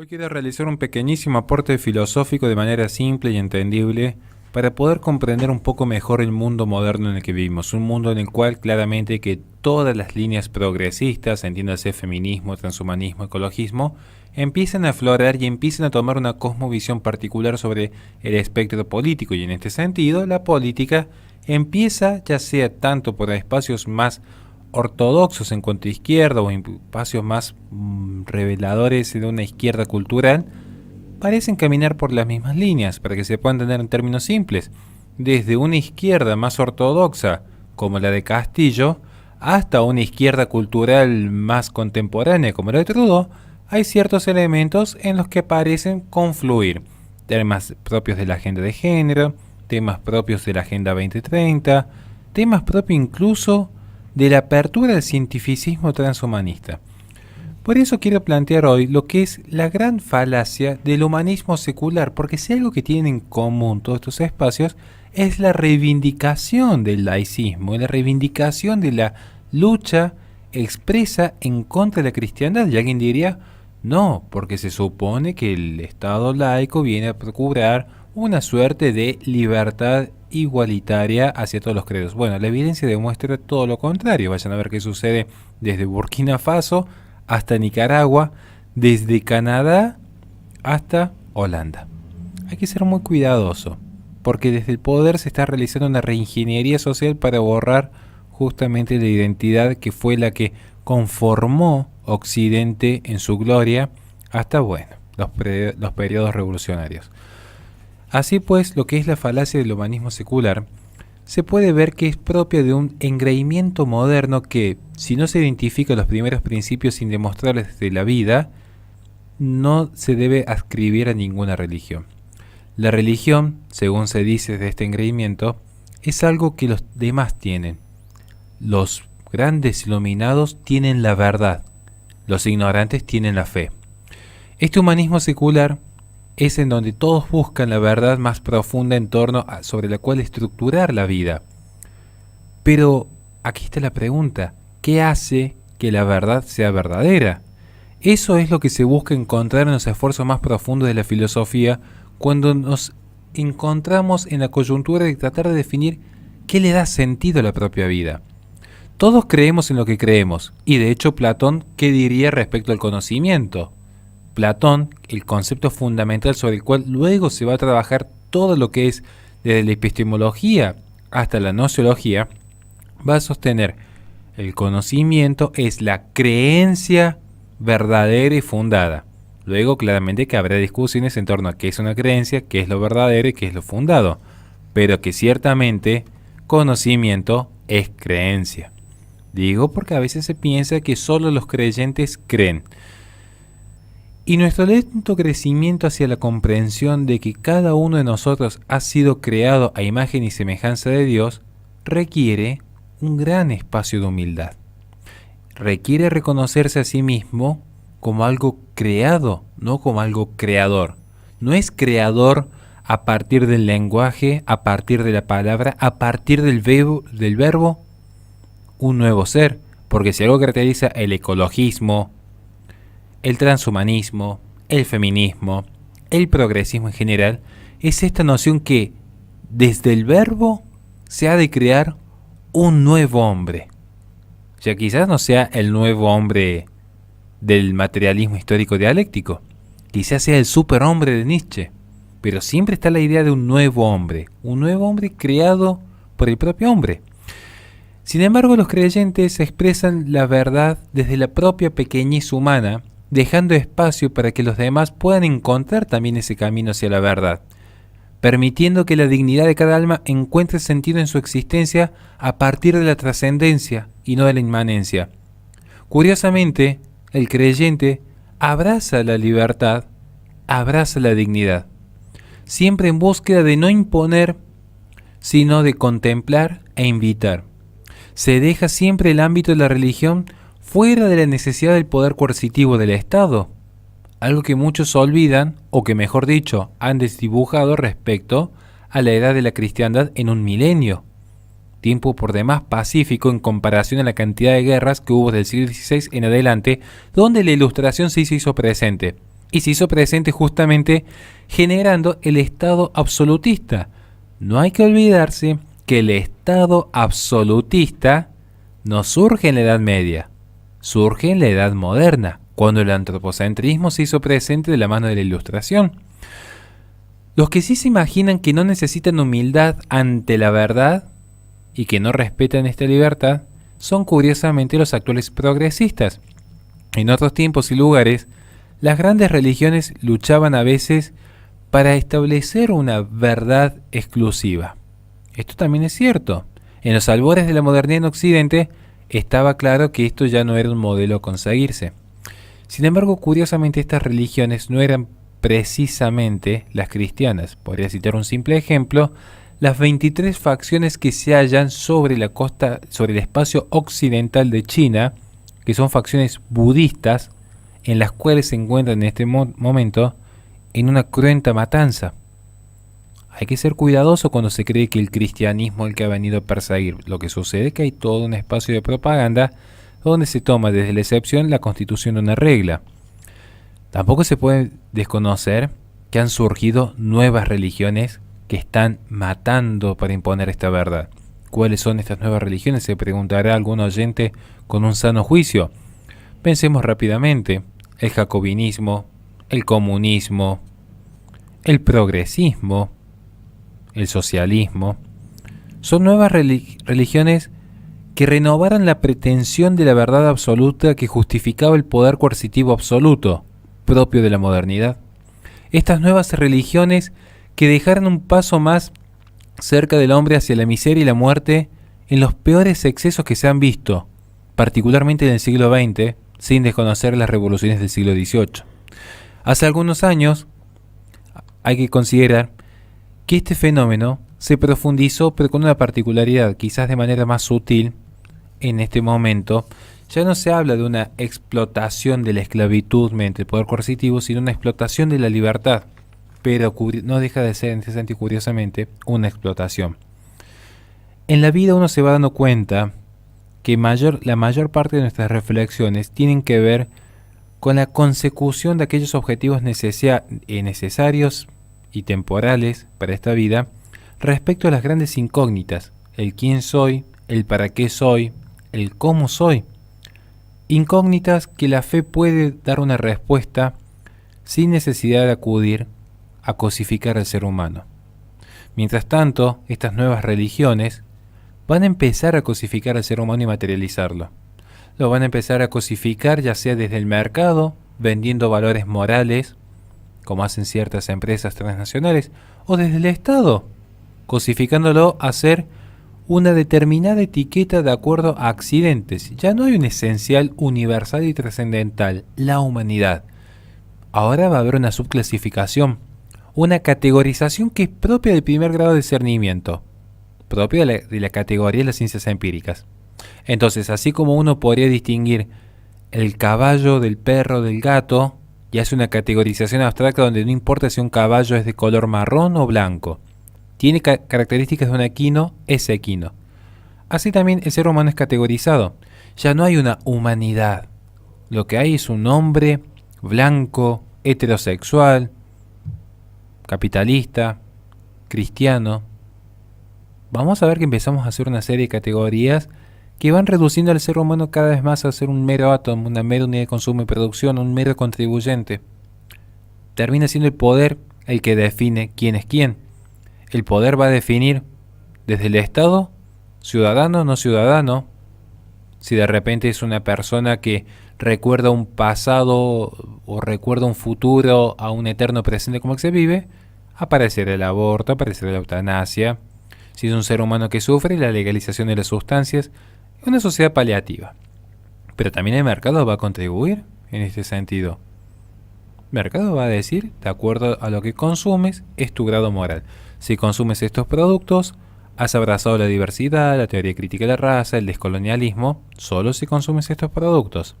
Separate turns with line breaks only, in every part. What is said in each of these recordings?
Hoy quiero realizar un pequeñísimo aporte filosófico de manera simple y entendible para poder comprender un poco mejor el mundo moderno en el que vivimos, un mundo en el cual claramente que todas las líneas progresistas, entiéndase feminismo, transhumanismo, ecologismo, empiezan a aflorar y empiezan a tomar una cosmovisión particular sobre el espectro político, y en este sentido la política empieza, ya sea tanto por espacios más ortodoxos en cuanto a izquierda o en espacios más reveladores de una izquierda cultural, parecen caminar por las mismas líneas, para que se puedan entender en términos simples, desde una izquierda más ortodoxa, como la de Castillo, hasta una izquierda cultural más contemporánea, como la de Trudeau. Hay ciertos elementos en los que parecen confluir temas propios de la agenda de género, temas propios de la Agenda 2030, temas propios incluso de la apertura del cientificismo transhumanista. Por eso quiero plantear hoy lo que es la gran falacia del humanismo secular, porque si algo que tienen en común todos estos espacios es la reivindicación del laicismo, la reivindicación de la lucha expresa en contra de la cristiandad. Y alguien diría, no, porque se supone que el Estado laico viene a procurar una suerte de libertad igualitaria hacia todos los credos. Bueno, la evidencia demuestra todo lo contrario. Vayan a ver qué sucede desde Burkina Faso hasta Nicaragua, desde Canadá hasta Holanda. Hay que ser muy cuidadoso, porque desde el poder se está realizando una reingeniería social para borrar justamente la identidad que fue la que conformó Occidente en su gloria hasta, bueno, los periodos revolucionarios. Así pues, lo que es la falacia del humanismo secular se puede ver que es propia de un engreimiento moderno que, si no se identifican los primeros principios indemostrables de la vida, no se debe adscribir a ninguna religión. La religión, según se dice de este engreimiento, es algo que los demás tienen. Los grandes iluminados tienen la verdad, los ignorantes tienen la fe. Este humanismo secular es en donde todos buscan la verdad más profunda en torno a sobre la cual estructurar la vida. Pero aquí está la pregunta, ¿qué hace que la verdad sea verdadera? Eso es lo que se busca encontrar en los esfuerzos más profundos de la filosofía cuando nos encontramos en la coyuntura de tratar de definir qué le da sentido a la propia vida. Todos creemos en lo que creemos, y de hecho Platón, ¿qué diría respecto al conocimiento? Platón, el concepto fundamental sobre el cual luego se va a trabajar todo lo que es desde la epistemología hasta la gnoseología, va a sostener el conocimiento es la creencia verdadera y fundada. Luego claramente que habrá discusiones en torno a qué es una creencia, qué es lo verdadero y qué es lo fundado, pero que ciertamente conocimiento es creencia. Digo porque a veces se piensa que solo los creyentes creen. Y nuestro lento crecimiento hacia la comprensión de que cada uno de nosotros ha sido creado a imagen y semejanza de Dios requiere un gran espacio de humildad. Requiere reconocerse a sí mismo como algo creado, no como algo creador. No es creador a partir del lenguaje, a partir de la palabra, a partir del verbo, un nuevo ser. Porque si algo caracteriza el ecologismo, el transhumanismo, el feminismo, el progresismo en general, es esta noción que desde el verbo se ha de crear un nuevo hombre. Ya quizás no sea el nuevo hombre del materialismo histórico dialéctico, quizás sea el superhombre de Nietzsche, pero siempre está la idea de un nuevo hombre creado por el propio hombre. Sin embargo, los creyentes expresan la verdad desde la propia pequeñez humana, dejando espacio para que los demás puedan encontrar también ese camino hacia la verdad, permitiendo que la dignidad de cada alma encuentre sentido en su existencia a partir de la trascendencia y no de la inmanencia. Curiosamente, el creyente abraza la libertad, abraza la dignidad, siempre en búsqueda de no imponer, sino de contemplar e invitar. Se deja siempre el ámbito de la religión fuera de la necesidad del poder coercitivo del Estado, algo que muchos olvidan, o que mejor dicho, han desdibujado respecto a la edad de la cristiandad en un milenio, tiempo por demás pacífico en comparación a la cantidad de guerras que hubo del siglo XVI en adelante, donde la ilustración sí se hizo presente. y se hizo presente justamente generando el Estado absolutista. No hay que olvidarse que el Estado absolutista no surge en la Edad Media, surge en la Edad Moderna, cuando el antropocentrismo se hizo presente de la mano de la Ilustración. Los que sí se imaginan que no necesitan humildad ante la verdad y que no respetan esta libertad son curiosamente los actuales progresistas. En otros tiempos y lugares, las grandes religiones luchaban a veces para establecer una verdad exclusiva. Esto también es cierto. En los albores de la modernidad en Occidente estaba claro que esto ya no era un modelo a conseguirse. Sin embargo, curiosamente estas religiones no eran precisamente las cristianas. Podría citar un simple ejemplo: las 23 facciones que se hallan sobre la costa, sobre el espacio occidental de China, que son facciones budistas, en las cuales se encuentran en este momento en una cruenta matanza. Hay que ser cuidadoso cuando se cree que el cristianismo es el que ha venido a perseguir. Lo que sucede es que hay todo un espacio de propaganda donde se toma desde la excepción la constitución de una regla. Tampoco se puede desconocer que han surgido nuevas religiones que están matando para imponer esta verdad. ¿Cuáles son estas nuevas religiones?, se preguntará algún oyente con un sano juicio. Pensemos rápidamente: el jacobinismo, el comunismo, el progresismo, el socialismo. Son nuevas religiones que renovaron la pretensión de la verdad absoluta que justificaba el poder coercitivo absoluto, propio de la modernidad. Estas nuevas religiones que dejaron un paso más cerca del hombre hacia la miseria y la muerte en los peores excesos que se han visto, particularmente en el siglo XX, sin desconocer las revoluciones del siglo XVIII. Hace algunos años hay que considerar que este fenómeno se profundizó, pero con una particularidad, quizás de manera más sutil. En este momento ya no se habla de una explotación de la esclavitud mediante el poder coercitivo, sino una explotación de la libertad, pero no deja de ser, en ese sentido, curiosamente, una explotación. En la vida uno se va dando cuenta que la mayor parte de nuestras reflexiones tienen que ver con la consecución de aquellos objetivos necesarios y temporales para esta vida respecto a las grandes incógnitas: el quién soy, el para qué soy, el cómo soy. Incógnitas que la fe puede dar una respuesta sin necesidad de acudir a cosificar al ser humano. Mientras tanto, estas nuevas religiones van a empezar a cosificar al ser humano y materializarlo. Lo van a empezar a cosificar ya sea desde el mercado, vendiendo valores morales, como hacen ciertas empresas transnacionales, o desde el Estado, cosificándolo a ser una determinada etiqueta de acuerdo a accidentes. Ya no hay un esencial universal y trascendental, la humanidad. Ahora va a haber una subclasificación, una categorización que es propia del primer grado de discernimiento, propia de la categoría de las ciencias empíricas. Entonces, así como uno podría distinguir el caballo del perro del gato, y hace una categorización abstracta donde no importa si un caballo es de color marrón o blanco, tiene características de un equino, es equino. Así también el ser humano es categorizado. Ya no hay una humanidad. Lo que hay es un hombre blanco, heterosexual, capitalista, cristiano. Vamos a ver que empezamos a hacer una serie de categorías que van reduciendo al ser humano cada vez más a ser un mero átomo, una mera unidad de consumo y producción, un mero contribuyente. Termina siendo el poder el que define quién es quién. El poder va a definir desde el Estado, ciudadano, no ciudadano. Si de repente es una persona que recuerda un pasado o recuerda un futuro a un eterno presente como que se vive, aparecerá el aborto, aparecerá la eutanasia. Si es un ser humano que sufre, la legalización de las sustancias. Es una sociedad paliativa. Pero también el mercado va a contribuir en este sentido. El mercado va a decir, de acuerdo a lo que consumes, es tu grado moral. Si consumes estos productos, has abrazado la diversidad, la teoría crítica de la raza, el descolonialismo, solo si consumes estos productos.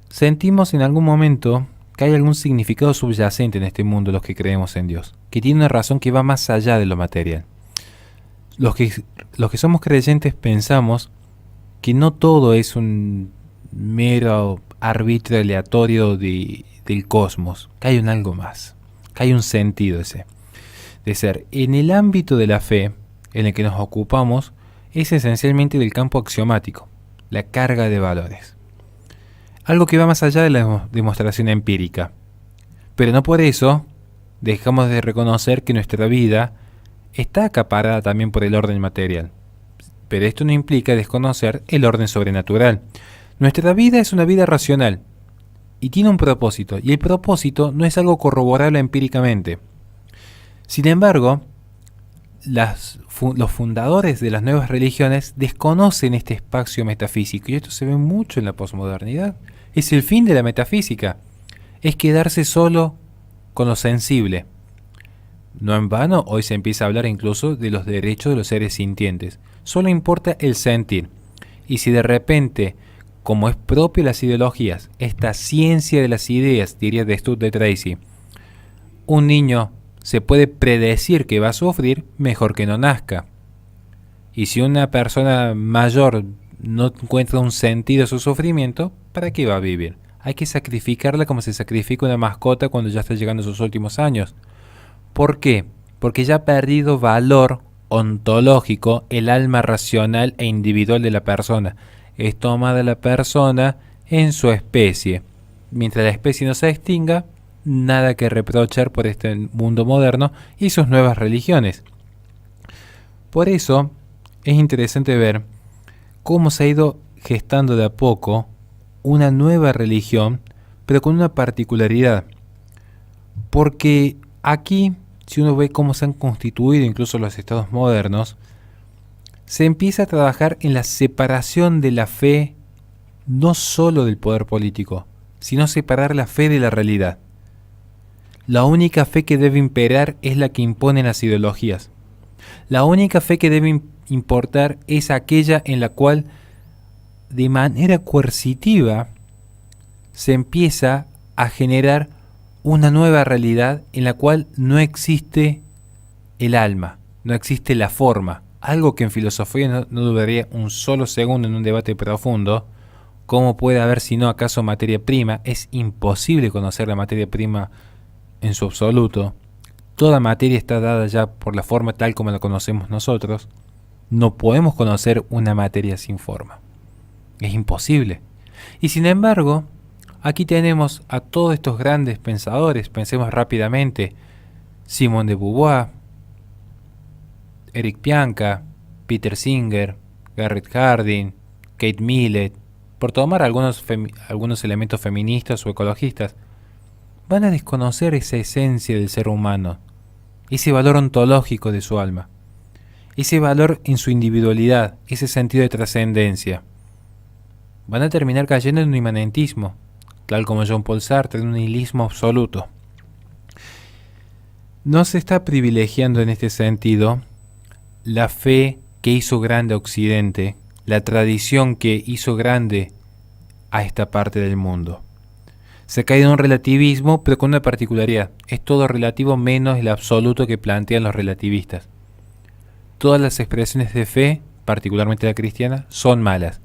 Sentimos en algún momento que hay algún significado subyacente en este mundo los que creemos en Dios, que tiene una razón que va más allá de lo material. Los que somos creyentes pensamos que no todo es un mero arbitrio aleatorio de del cosmos, que hay un algo más, que hay un sentido ese de ser. En el ámbito de la fe en el que nos ocupamos es esencialmente del campo axiomático, la carga de valores. Algo que va más allá de la demostración empírica. Pero no por eso dejamos de reconocer que nuestra vida está acaparada también por el orden material. Pero esto no implica desconocer el orden sobrenatural. Nuestra vida es una vida racional y tiene un propósito, y el propósito no es algo corroborable empíricamente. Sin embargo, los fundadores de las nuevas religiones desconocen este espacio metafísico, y esto se ve mucho en la posmodernidad. Es el fin de la metafísica, es quedarse solo con lo sensible. No en vano, hoy se empieza a hablar incluso de los derechos de los seres sintientes. Solo importa el sentir. Y si de repente, como es propio de las ideologías, esta ciencia de las ideas, diría de Stud de Tracy, un niño se puede predecir que va a sufrir, mejor que no nazca. Y si una persona mayor no encuentra un sentido a su sufrimiento, ¿para qué va a vivir? Hay que sacrificarla como se sacrifica una mascota cuando ya está llegando a sus últimos años. ¿Por qué? Porque ya ha perdido valor ontológico el alma racional e individual de la persona. Es tomada la persona en su especie. Mientras la especie no se extinga, nada que reprochar por este mundo moderno y sus nuevas religiones. Por eso es interesante ver cómo se ha ido gestando de a poco una nueva religión, pero con una particularidad. Porque aquí, si uno ve cómo se han constituido incluso los estados modernos, se empieza a trabajar en la separación de la fe, no solo del poder político, sino separar la fe de la realidad. La única fe que debe imperar es la que imponen las ideologías. La única fe que debe importar es aquella en la cual, de manera coercitiva, se empieza a generar una nueva realidad en la cual no existe el alma, no existe la forma. Algo que en filosofía no duraría un solo segundo en un debate profundo. ¿Cómo puede haber si no acaso materia prima? Es imposible conocer la materia prima en su absoluto. Toda materia está dada ya por la forma tal como la conocemos nosotros. No podemos conocer una materia sin forma. Es imposible. Y sin embargo, aquí tenemos a todos estos grandes pensadores. Pensemos rápidamente: Simone de Beauvoir, Eric Pianka, Peter Singer, Garrett Hardin, Kate Millett, por tomar algunos elementos feministas o ecologistas. Van a desconocer esa esencia del ser humano, ese valor ontológico de su alma, ese valor en su individualidad, ese sentido de trascendencia. Van a terminar cayendo en un inmanentismo, tal como Jean-Paul Sartre, en un nihilismo absoluto. No se está privilegiando en este sentido la fe que hizo grande a Occidente, la tradición que hizo grande a esta parte del mundo. Se cae en un relativismo, pero con una particularidad: es todo relativo menos el absoluto que plantean los relativistas. Todas las expresiones de fe, particularmente la cristiana, son malas.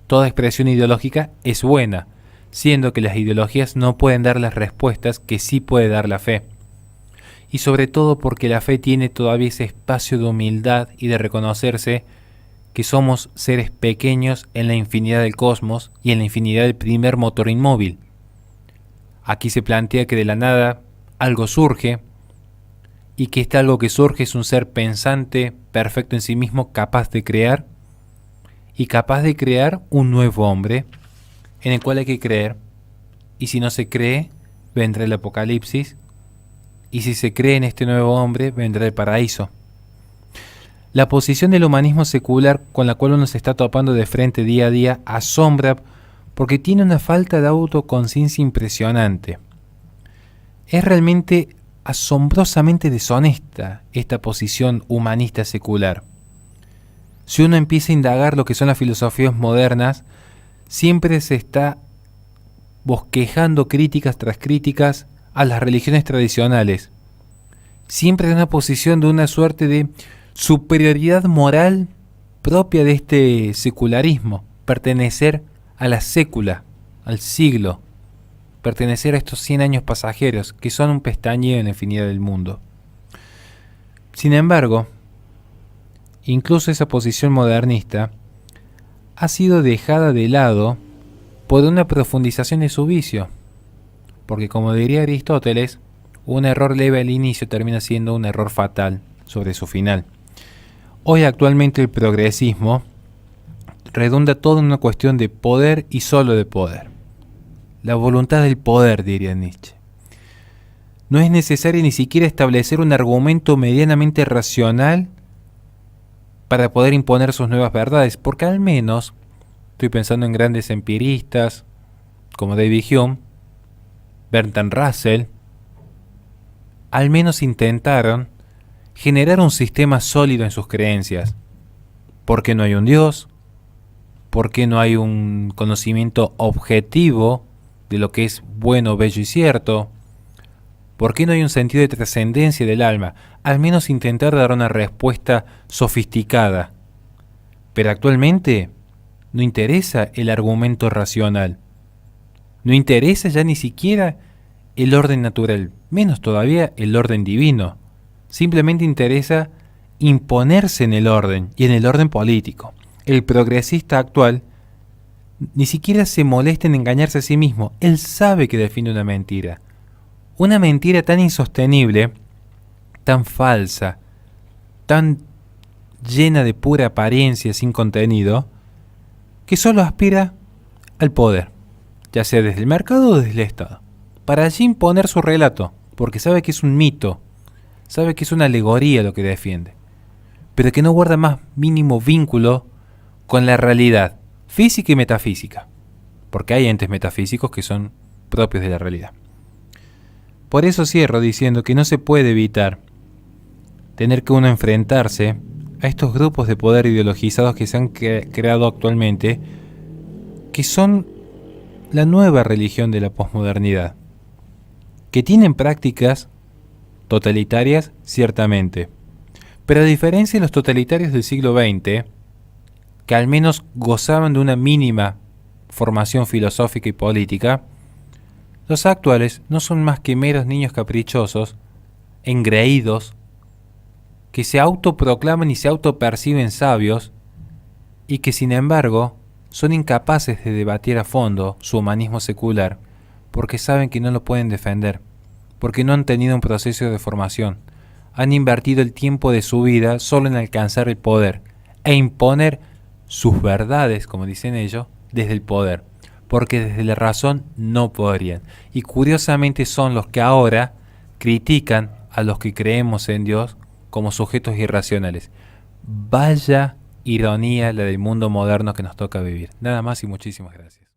Toda expresión ideológica es buena, siendo que las ideologías no pueden dar las respuestas que sí puede dar la fe. Y sobre todo porque la fe tiene todavía ese espacio de humildad y de reconocerse que somos seres pequeños en la infinidad del cosmos y en la infinidad del primer motor inmóvil. Aquí se plantea que de la nada algo surge, y que este algo que surge es un ser pensante, perfecto en sí mismo, capaz de crear, y capaz de crear un nuevo hombre, en el cual hay que creer. Y si no se cree, vendrá el apocalipsis, y si se cree en este nuevo hombre, vendrá el paraíso. La posición del humanismo secular con la cual uno se está topando de frente día a día asombra, porque tiene una falta de autoconciencia impresionante. Es realmente asombrosamente deshonesta esta posición humanista secular. Si uno empieza a indagar lo que son las filosofías modernas, siempre se está bosquejando críticas tras críticas a las religiones tradicionales. Siempre en una posición de una suerte de superioridad moral propia de este secularismo, pertenecer a la sécula, al siglo, pertenecer a estos 100 años pasajeros, que son un pestañeo en la infinidad del mundo. Sin embargo, incluso esa posición modernista ha sido dejada de lado por una profundización de su vicio, porque como diría Aristóteles, un error leve al inicio termina siendo un error fatal sobre su final. Hoy actualmente el progresismo redunda todo en una cuestión de poder y solo de poder. La voluntad del poder, diría Nietzsche. No es necesario ni siquiera establecer un argumento medianamente racional para poder imponer sus nuevas verdades, porque al menos, estoy pensando en grandes empiristas como David Hume, Bertrand Russell, al menos intentaron generar un sistema sólido en sus creencias. ¿Por qué no hay un Dios? ¿Por qué no hay un conocimiento objetivo de lo que es bueno, bello y cierto? ¿Por qué no hay un sentido de trascendencia del alma? Al menos intentar dar una respuesta sofisticada. Pero actualmente no interesa el argumento racional. No interesa ya ni siquiera el orden natural, menos todavía el orden divino. Simplemente interesa imponerse en el orden y en el orden político. El progresista actual ni siquiera se molesta en engañarse a sí mismo. Él sabe que defiende una mentira. Una mentira tan insostenible, tan falsa, tan llena de pura apariencia sin contenido, que solo aspira al poder, ya sea desde el mercado o desde el Estado, para allí imponer su relato, porque sabe que es un mito, sabe que es una alegoría lo que defiende, pero que no guarda más mínimo vínculo con la realidad física y metafísica, porque hay entes metafísicos que son propios de la realidad. Por eso cierro diciendo que no se puede evitar tener que uno enfrentarse a estos grupos de poder ideologizados que se han creado actualmente, que son la nueva religión de la posmodernidad, que tienen prácticas totalitarias ciertamente, pero a diferencia de los totalitarios del siglo XX, que al menos gozaban de una mínima formación filosófica y política, los actuales no son más que meros niños caprichosos, engreídos, que se autoproclaman y se autoperciben sabios, y que sin embargo son incapaces de debatir a fondo su humanismo secular, porque saben que no lo pueden defender, porque no han tenido un proceso de formación, han invertido el tiempo de su vida solo en alcanzar el poder, e imponer sus verdades, como dicen ellos, desde el poder, porque desde la razón no podrían. Y curiosamente son los que ahora critican a los que creemos en Dios como sujetos irracionales. Vaya ironía la del mundo moderno que nos toca vivir. Nada más y muchísimas gracias.